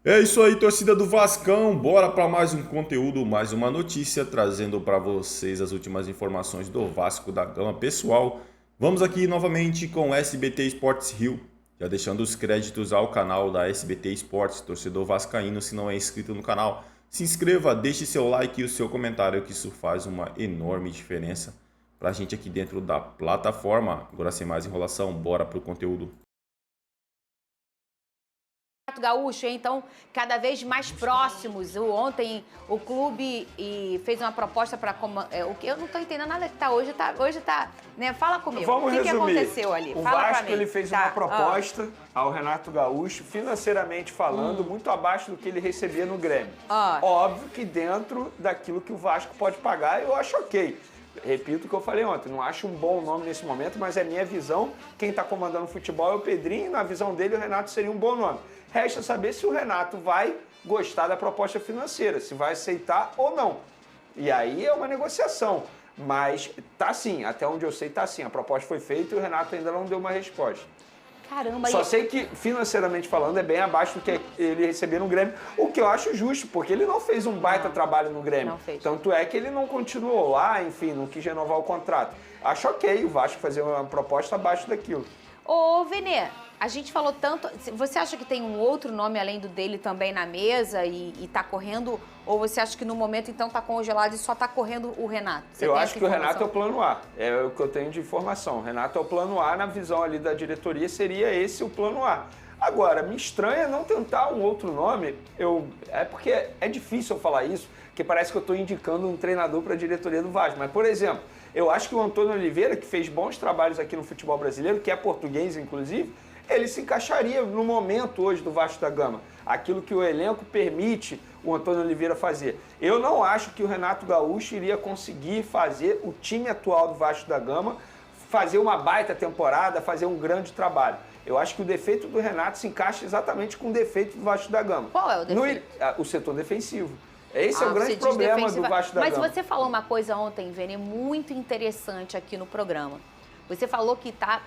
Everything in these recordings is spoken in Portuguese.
É isso aí, torcida do Vascão. Bora para mais um conteúdo, mais uma notícia, trazendo para vocês as últimas informações do Vasco da Gama. Pessoal, vamos aqui novamente com o SBT Esportes Rio, já deixando os créditos ao canal da SBT Esportes, torcedor vascaíno. Se não é inscrito no canal, se inscreva, deixe seu like e o seu comentário, que isso faz uma enorme diferença para a gente aqui dentro da plataforma. Agora, sem mais enrolação, bora pro conteúdo. Gaúcho, então, cada vez mais próximos. Ontem o clube fez uma proposta para o que eu não estou entendendo nada que tá hoje, né? Fala comigo. Vamos o que resumir. aconteceu ali? O Fala Vasco pra mim. ele fez uma proposta ao Renato Gaúcho, financeiramente falando, muito abaixo do que ele recebia no Grêmio. Óbvio que dentro daquilo que o Vasco pode pagar, eu acho ok. Repito o que eu falei ontem, não acho um bom nome nesse momento, mas é minha visão. Quem está comandando o futebol é o Pedrinho, e na visão dele o Renato seria um bom nome. Resta saber se o Renato vai gostar da proposta financeira, se vai aceitar ou não. E aí é uma negociação, mas tá sim, até onde eu sei tá sim. A proposta foi feita e o Renato ainda não deu uma resposta. Caramba, Só sei que, financeiramente falando, é bem abaixo do que ele recebia no Grêmio, o que eu acho justo, porque ele não fez um baita trabalho no Grêmio. Não fez. Tanto é que ele não continuou lá, enfim, não quis renovar o contrato. Acho ok o Vasco fazer uma proposta abaixo daquilo. Ô, Venê, a gente falou tanto... Você acha que tem um outro nome além do dele também na mesa e tá correndo? Ou você acha que no momento, então, tá congelado e só tá correndo o Renato? Eu acho que o Renato é o plano A. É o que eu tenho de informação. O Renato é o plano A, na visão ali da diretoria, seria esse o plano A. Agora, me estranha não tentar um outro nome. É porque é difícil eu falar isso, porque parece que eu estou indicando um treinador para a diretoria do Vasco. Mas, por exemplo, eu acho que o Antônio Oliveira, que fez bons trabalhos aqui no futebol brasileiro, que é português, inclusive, ele se encaixaria no momento hoje do Vasco da Gama. Aquilo que o elenco permite o Antônio Oliveira fazer. Eu não acho que o Renato Gaúcho iria conseguir fazer o time atual do Vasco da Gama fazer uma baita temporada, fazer um grande trabalho. Eu acho que o defeito do Renato se encaixa exatamente com o defeito do Vasco da Gama. Qual é o defeito? O setor defensivo. Esse é o grande problema do Vasco da Gama. Mas você falou uma coisa ontem, Vene, muito interessante aqui no programa. Você falou que está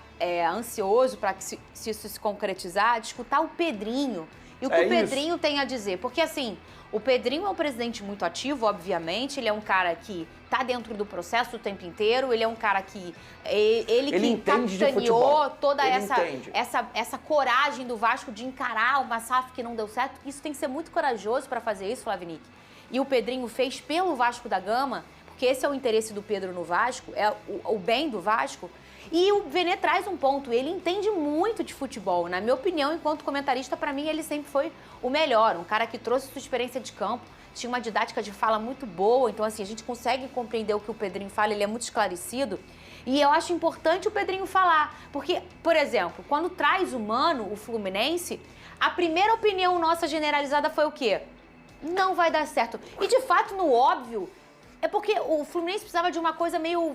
ansioso para que, se isso se concretizar, de escutar o Pedrinho. E o que o Pedrinho tem a dizer. Porque, assim, o Pedrinho é um presidente muito ativo, obviamente. Ele é um cara que está dentro do processo o tempo inteiro. Ele é um cara que... Ele que capitaneou toda essa coragem do Vasco de encarar uma SAF que não deu certo. Isso tem que ser muito corajoso para fazer isso, Flavinic. E o Pedrinho fez pelo Vasco da Gama, porque esse é o interesse do Pedro no Vasco, é o bem do Vasco. E o Venê traz um ponto, ele entende muito de futebol. Na minha opinião, enquanto comentarista, para mim, ele sempre foi o melhor. Um cara que trouxe sua experiência de campo, tinha uma didática de fala muito boa. Então, assim, a gente consegue compreender o que o Pedrinho fala, ele é muito esclarecido. E eu acho importante o Pedrinho falar. Porque, por exemplo, quando traz o Mano, o Fluminense, a primeira opinião nossa generalizada foi o quê? Não vai dar certo. E, de fato, no óbvio, é porque o Fluminense precisava de uma coisa meio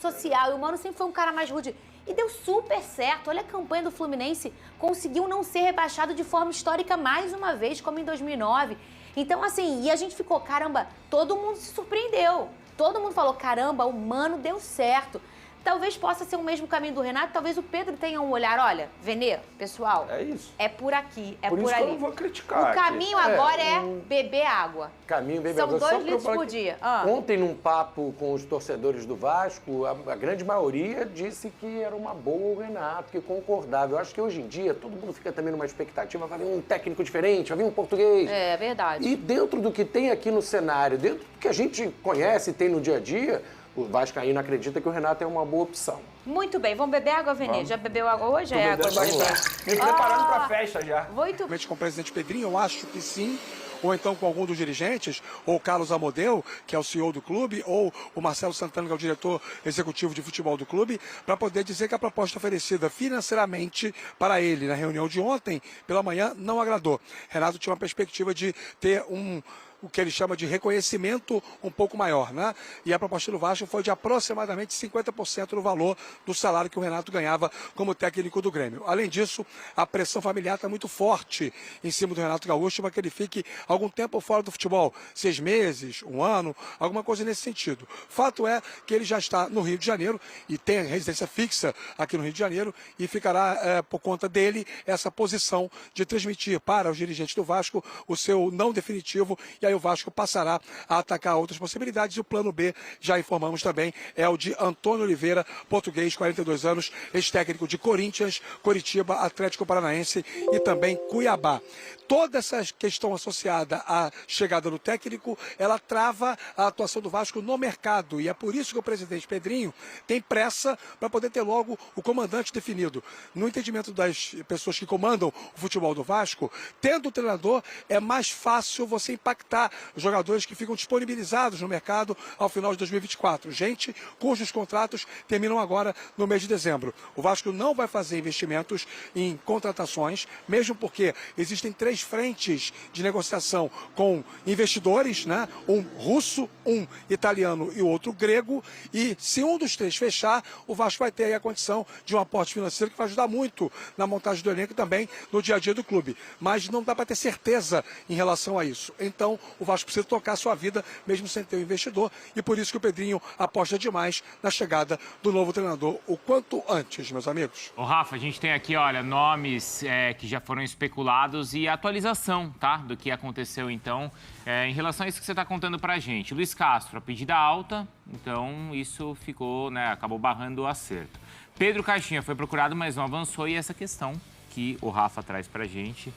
social, e o Mano sempre foi um cara mais rude. E deu super certo. Olha a campanha do Fluminense, conseguiu não ser rebaixado de forma histórica mais uma vez, como em 2009. Então, assim, e a gente ficou, caramba, todo mundo se surpreendeu. Todo mundo falou, caramba, o Mano deu certo. Talvez possa ser o mesmo caminho do Renato, talvez o Pedro tenha um olhar, olha, Venê, pessoal, é isso. É por aqui, é por por isso ali. Que eu não vou criticar. O caminho agora é beber água. Caminho, beber água. São 2 litros por dia. Ontem, num papo com os torcedores do Vasco, a grande maioria disse que era uma boa o Renato, que concordava. Eu acho que hoje em dia todo mundo fica também numa expectativa, vai vir um técnico diferente, vai vir um português. É verdade. E dentro do que tem aqui no cenário, dentro do que a gente conhece e tem no dia a dia, o vascaíno acredita que o Renato é uma boa opção. Muito bem, vamos beber água, Venê? Já bebeu água hoje? É água. Me preparando para a festa já. Muito. Com o presidente Pedrinho, eu acho que sim. Ou então com algum dos dirigentes, ou o Carlos Amodeu, que é o CEO do clube, ou o Marcelo Santana, que é o diretor executivo de futebol do clube, para poder dizer que a proposta oferecida financeiramente para ele na reunião de ontem, pela manhã, não agradou. Renato tinha uma perspectiva de ter um o que ele chama de reconhecimento um pouco maior, né? E a proposta do Vasco foi de aproximadamente 50% do valor do salário que o Renato ganhava como técnico do Grêmio. Além disso, a pressão familiar está muito forte em cima do Renato Gaúcho para que ele fique algum tempo fora do futebol, 6 meses, 1 ano, alguma coisa nesse sentido. Fato é que ele já está no Rio de Janeiro e tem residência fixa aqui no Rio de Janeiro e ficará por conta dele essa posição de transmitir para os dirigentes do Vasco o seu não definitivo, e aí o Vasco passará a atacar outras possibilidades. E o plano B, já informamos também, é o de Antônio Oliveira, português, 42 anos, ex-técnico de Corinthians, Coritiba, Atlético Paranaense e também Cuiabá. Toda essa questão associada à chegada do técnico, ela trava a atuação do Vasco no mercado, e é por isso que o presidente Pedrinho tem pressa para poder ter logo o comandante definido. No entendimento das pessoas que comandam o futebol do Vasco, tendo o treinador, é mais fácil você impactar os jogadores que ficam disponibilizados no mercado ao final de 2024. Gente cujos contratos terminam agora no mês de dezembro. O Vasco não vai fazer investimentos em contratações, mesmo porque existem 3 frentes de negociação com investidores, né? Um russo, um italiano e outro grego, e se um dos 3 fechar, o Vasco vai ter aí a condição de um aporte financeiro que vai ajudar muito na montagem do elenco e também no dia a dia do clube. Mas não dá para ter certeza em relação a isso. Então, o Vasco precisa tocar a sua vida, mesmo sem ter um investidor, e por isso que o Pedrinho aposta demais na chegada do novo treinador o quanto antes, meus amigos. Ô, Rafa, a gente tem aqui, olha, nomes que já foram especulados e atualização, tá? Do que aconteceu, então, em relação a isso que você está contando pra gente. Luiz Castro, a pedida alta, então isso ficou, né, acabou barrando o acerto. Pedro Caixinha foi procurado, mas não avançou, e essa questão que o Rafa traz pra gente,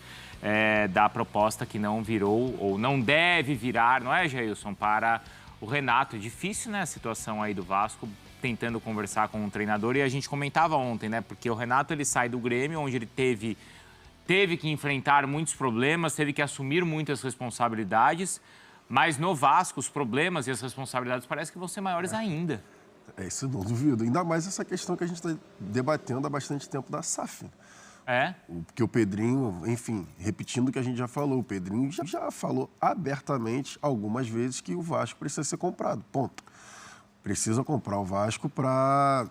da proposta que não virou ou não deve virar, não é, Jailson, para o Renato. É difícil, né, a situação aí do Vasco, tentando conversar com o treinador, e a gente comentava ontem, né, porque o Renato, ele sai do Grêmio, onde ele teve que enfrentar muitos problemas, teve que assumir muitas responsabilidades, mas no Vasco os problemas e as responsabilidades parecem que vão ser maiores ainda. Isso não duvido. Ainda mais essa questão que a gente está debatendo há bastante tempo da SAF. Porque o Pedrinho, enfim, repetindo o que a gente já falou, o Pedrinho já falou abertamente algumas vezes que o Vasco precisa ser comprado, ponto. Precisa comprar o Vasco para,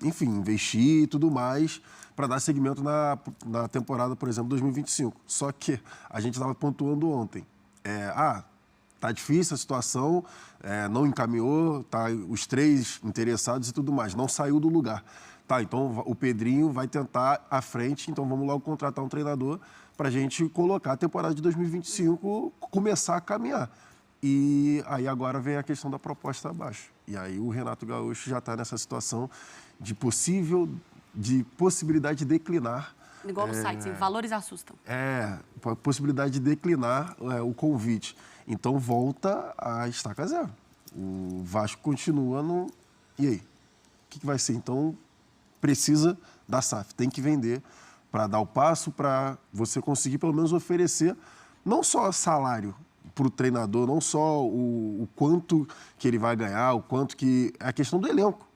enfim, investir e tudo mais, para dar seguimento na temporada, por exemplo, 2025. Só que a gente estava pontuando ontem. Tá difícil a situação, não encaminhou, tá os 3 interessados e tudo mais, não saiu do lugar. Tá, então o Pedrinho vai tentar à frente, então vamos logo contratar um treinador para a gente colocar a temporada de 2025, começar a caminhar. E aí agora vem a questão da proposta abaixo. E aí o Renato Gaúcho já está nessa situação de possibilidade de declinar. Igual no site, assim, valores assustam. Possibilidade de declinar o convite. Então volta a estaca zero. O Vasco continua no... E aí? O que vai ser? Então precisa da SAF, tem que vender para dar o passo, para você conseguir pelo menos oferecer não só salário para o treinador, não só o quanto que ele vai ganhar, o quanto que... É a questão do elenco.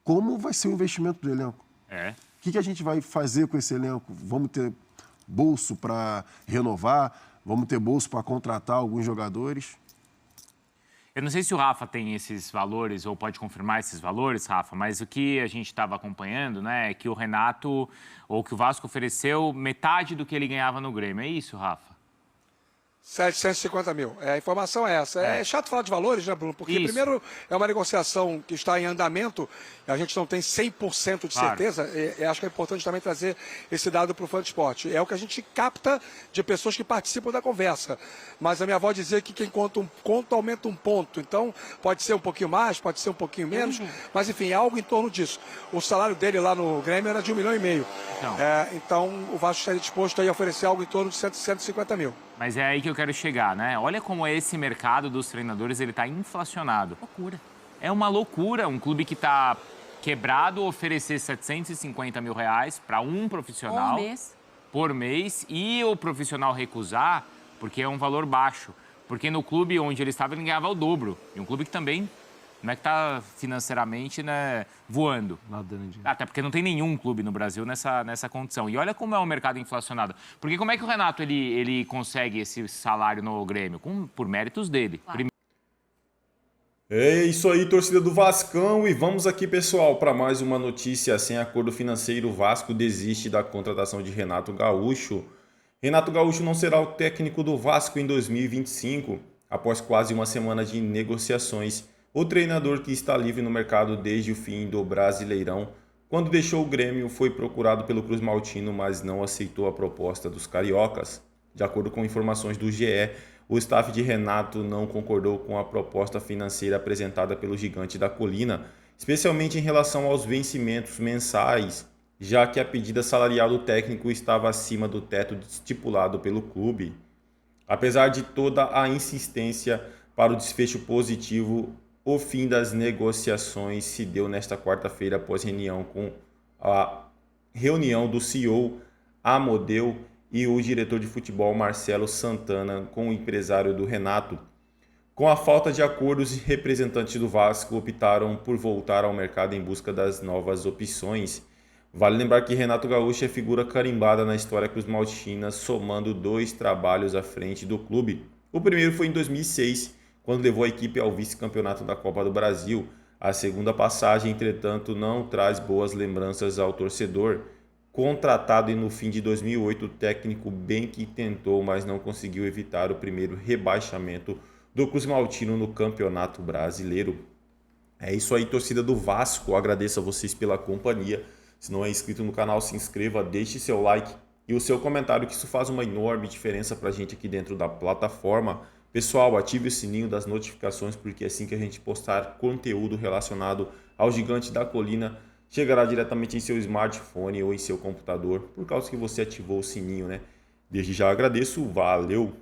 Como vai ser o investimento do elenco? O que a gente vai fazer com esse elenco? Vamos ter bolso para renovar? Vamos ter bolso para contratar alguns jogadores? Eu não sei se o Rafa tem esses valores ou pode confirmar esses valores, Rafa, mas o que a gente estava acompanhando, né, é que o Renato, ou que o Vasco ofereceu metade do que ele ganhava no Grêmio. É isso, Rafa? 750 mil. A informação é essa. É chato falar de valores, né, Bruno? Porque, primeiro, é uma negociação que está em andamento, a gente não tem 100% de certeza, e acho que é importante também trazer esse dado para o fã de esporte. É o que a gente capta de pessoas que participam da conversa. Mas a minha avó dizia que quem conta um conto aumenta um ponto. Então, pode ser um pouquinho mais, pode ser um pouquinho menos, mas, enfim, é algo em torno disso. O salário dele lá no Grêmio era de 1,5 milhão. Então, o Vasco estaria disposto a oferecer algo em torno de 150 mil. Mas é aí que eu quero chegar, né? Olha como esse mercado dos treinadores, ele tá inflacionado. Loucura. É uma loucura um clube que tá quebrado oferecer 750 mil reais para um profissional por mês e o profissional recusar porque é um valor baixo. Porque no clube onde ele estava, ele ganhava o dobro. E um clube que também Não é que tá financeiramente, né, voando. Até porque não tem nenhum clube no Brasil nessa condição. E olha como é o mercado inflacionado. Porque como é que o Renato ele consegue esse salário no Grêmio? Por méritos dele. Claro. É isso aí, torcida do Vascão. E vamos aqui, pessoal, para mais uma notícia. Sem acordo financeiro, o Vasco desiste da contratação de Renato Gaúcho. Renato Gaúcho não será o técnico do Vasco em 2025. Após quase uma semana de negociações, o treinador, que está livre no mercado desde o fim do Brasileirão, quando deixou o Grêmio, foi procurado pelo Cruz Maltino, mas não aceitou a proposta dos cariocas. De acordo com informações do GE, o staff de Renato não concordou com a proposta financeira apresentada pelo Gigante da Colina, especialmente em relação aos vencimentos mensais, já que a pedida salarial do técnico estava acima do teto estipulado pelo clube. Apesar de toda a insistência para o desfecho positivo, o fim das negociações se deu nesta quarta-feira após reunião do CEO Amodeu e o diretor de futebol Marcelo Santana com o empresário do Renato. Com a falta de acordos, os representantes do Vasco optaram por voltar ao mercado em busca das novas opções. Vale lembrar que Renato Gaúcho é figura carimbada na história cruzmaltina, somando 2 trabalhos à frente do clube. O primeiro foi em 2006, quando levou a equipe ao vice-campeonato da Copa do Brasil. A segunda passagem, entretanto, não traz boas lembranças ao torcedor. Contratado no fim de 2008, o técnico bem que tentou, mas não conseguiu evitar o primeiro rebaixamento do Cruzmaltino no Campeonato Brasileiro. É isso aí, torcida do Vasco. Agradeço a vocês pela companhia. Se não é inscrito no canal, se inscreva, deixe seu like e o seu comentário, que isso faz uma enorme diferença para a gente aqui dentro da plataforma. Pessoal, ative o sininho das notificações, porque assim que a gente postar conteúdo relacionado ao Gigante da Colina, chegará diretamente em seu smartphone ou em seu computador, por causa que você ativou o sininho, né? Desde já agradeço, valeu!